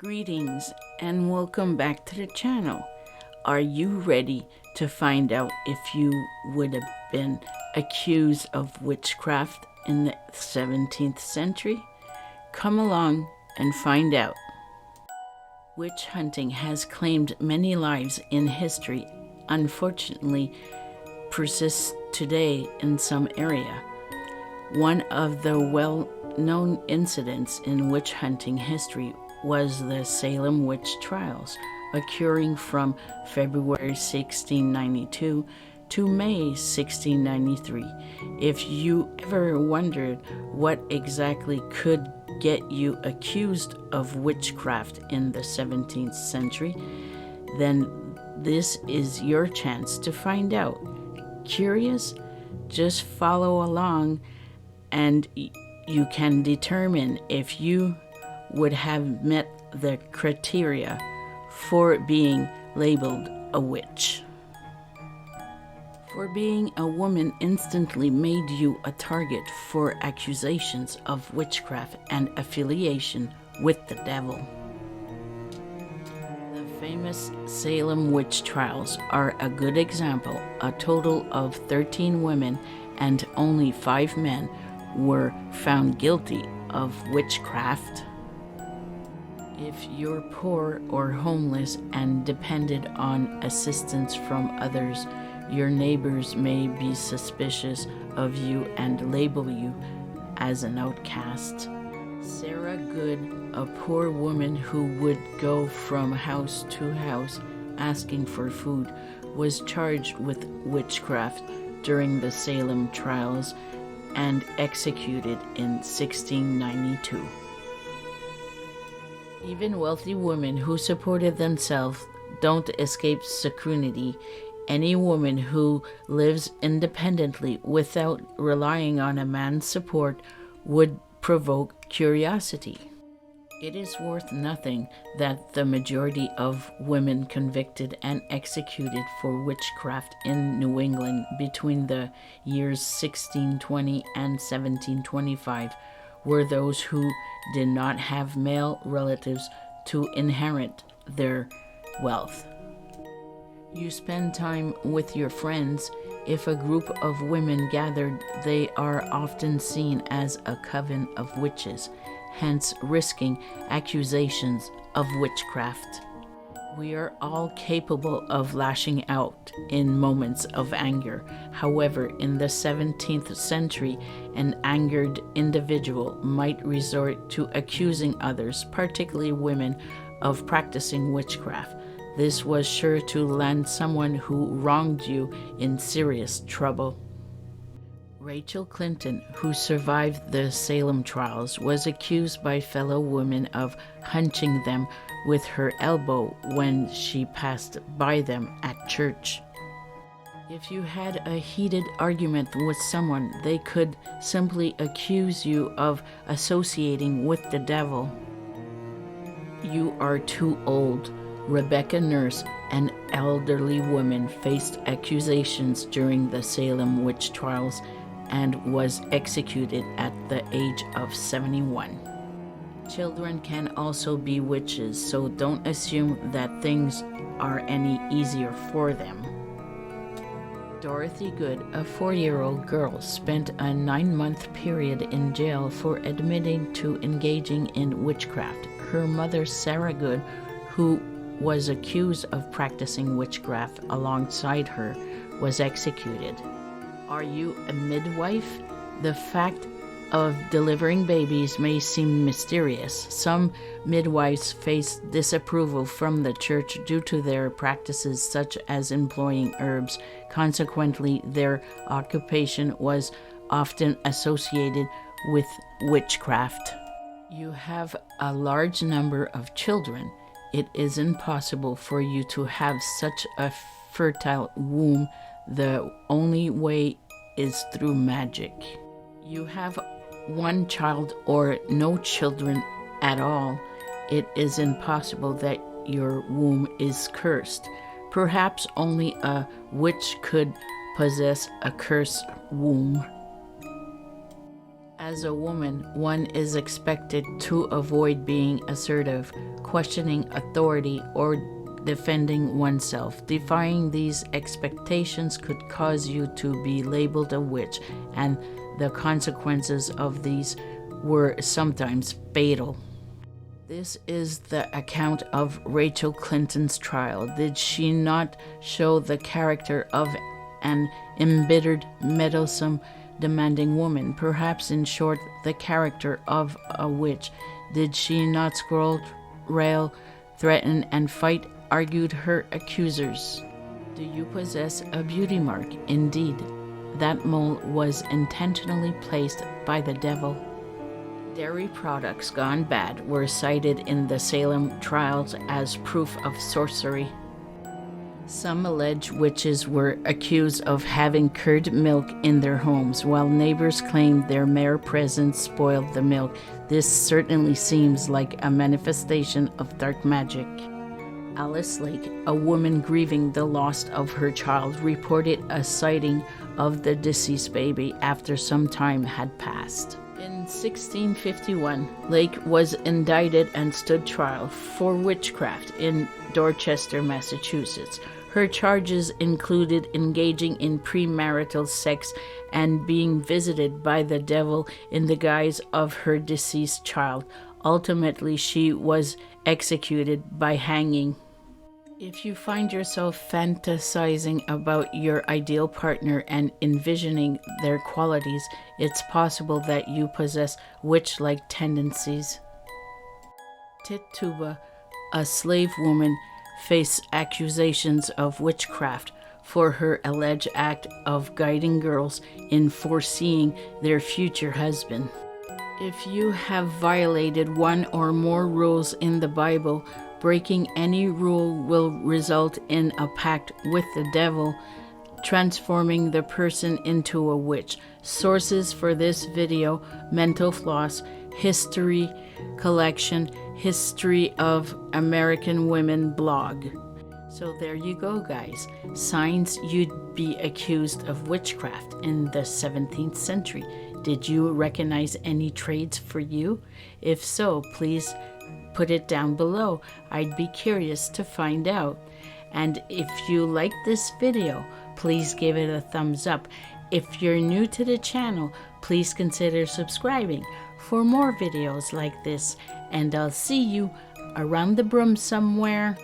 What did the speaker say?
Greetings and welcome back to the channel. Are you ready to find out if you would have been accused of witchcraft in the 17th century? Come along and find out. Witch hunting has claimed many lives in history, unfortunately persists today in some area. One of the well-known incidents in witch hunting history was the Salem witch trials, occurring from February 1692 to May 1693. If you ever wondered what exactly could get you accused of witchcraft in the 17th century, then this is your chance to find out. Curious? Just follow along and you can determine if you would have met the criteria for being labeled a witch. For being a woman instantly made you a target for accusations of witchcraft and affiliation with the devil. The famous Salem witch trials are a good example. A total of 13 women and only 5 men were found guilty of witchcraft. If you're poor or homeless and depended on assistance from others, your neighbors may be suspicious of you and label you as an outcast. Sarah Good, a poor woman who would go from house to house asking for food, was charged with witchcraft during the Salem trials and executed in 1692. Even wealthy women who supported themselves don't escape scrutiny. Any woman who lives independently without relying on a man's support would provoke curiosity. It is worth nothing that the majority of women convicted and executed for witchcraft in New England between the years 1620 and 1725 were those who did not have male relatives to inherit their wealth. You spend time with your friends. If a group of women gathered, they are often seen as a coven of witches, hence risking accusations of witchcraft. We are all capable of lashing out in moments of anger. However, in the 17th century, an angered individual might resort to accusing others, particularly women, of practicing witchcraft. This was sure to land someone who wronged you in serious trouble. Rachel Clinton, who survived the Salem trials, was accused by fellow women of hunching them with her elbow when she passed by them at church. If you had a heated argument with someone, they could simply accuse you of associating with the devil. You are too old. Rebecca Nurse, an elderly woman, faced accusations during the Salem witch trials and was executed at the age of 71. Children can also be witches, so don't assume that things are any easier for them. Dorothy Good, a 4-year-old girl, spent a 9-month period in jail for admitting to engaging in witchcraft. Her mother, Sarah Good, who was accused of practicing witchcraft alongside her, was executed. Are you a midwife? The fact of delivering babies may seem mysterious. Some midwives face disapproval from the church due to their practices such as employing herbs. Consequently, their occupation was often associated with witchcraft. You have a large number of children. It is impossible for you to have such a fertile womb. The only way is through magic. You have one child or no children at all. It is impossible that your womb is cursed. Perhaps only a witch could possess a cursed womb. As a woman, one is expected to avoid being assertive, questioning authority, or defending oneself. Defying these expectations could cause you to be labeled a witch, and the consequences of these were sometimes fatal. This is the account of Rachel Clinton's trial. Did she not show the character of an embittered, meddlesome, demanding woman? Perhaps, in short, the character of a witch. Did she not scold, rail, threaten, and fight? Argued her accusers. Do you possess a beauty mark? Indeed, that mole was intentionally placed by the devil. Dairy products gone bad were cited in the Salem trials as proof of sorcery. Some alleged witches were accused of having curd milk in their homes, while neighbors claimed their mere presence spoiled the milk. This certainly seems like a manifestation of dark magic. Alice Lake, a woman grieving the loss of her child, reported a sighting of the deceased baby after some time had passed. In 1651, Lake was indicted and stood trial for witchcraft in Dorchester, Massachusetts. Her charges included engaging in premarital sex and being visited by the devil in the guise of her deceased child. Ultimately, she was executed by hanging. If you find yourself fantasizing about your ideal partner and envisioning their qualities, it's possible that you possess witch-like tendencies. Tituba, a slave woman, faced accusations of witchcraft for her alleged act of guiding girls in foreseeing their future husband. If you have violated one or more rules in the Bible, breaking any rule will result in a pact with the devil, transforming the person into a witch. Sources for this video: Mental Floss, History Collection, History of American Women blog. So there you go, guys. Signs you'd be accused of witchcraft in the 17th century. Did you recognize any trades for you? If so, please put it down below. I'd be curious to find out. And if you like this video, please give it a thumbs up. If you're new to the channel, please consider subscribing for more videos like this. And I'll see you around the broom somewhere.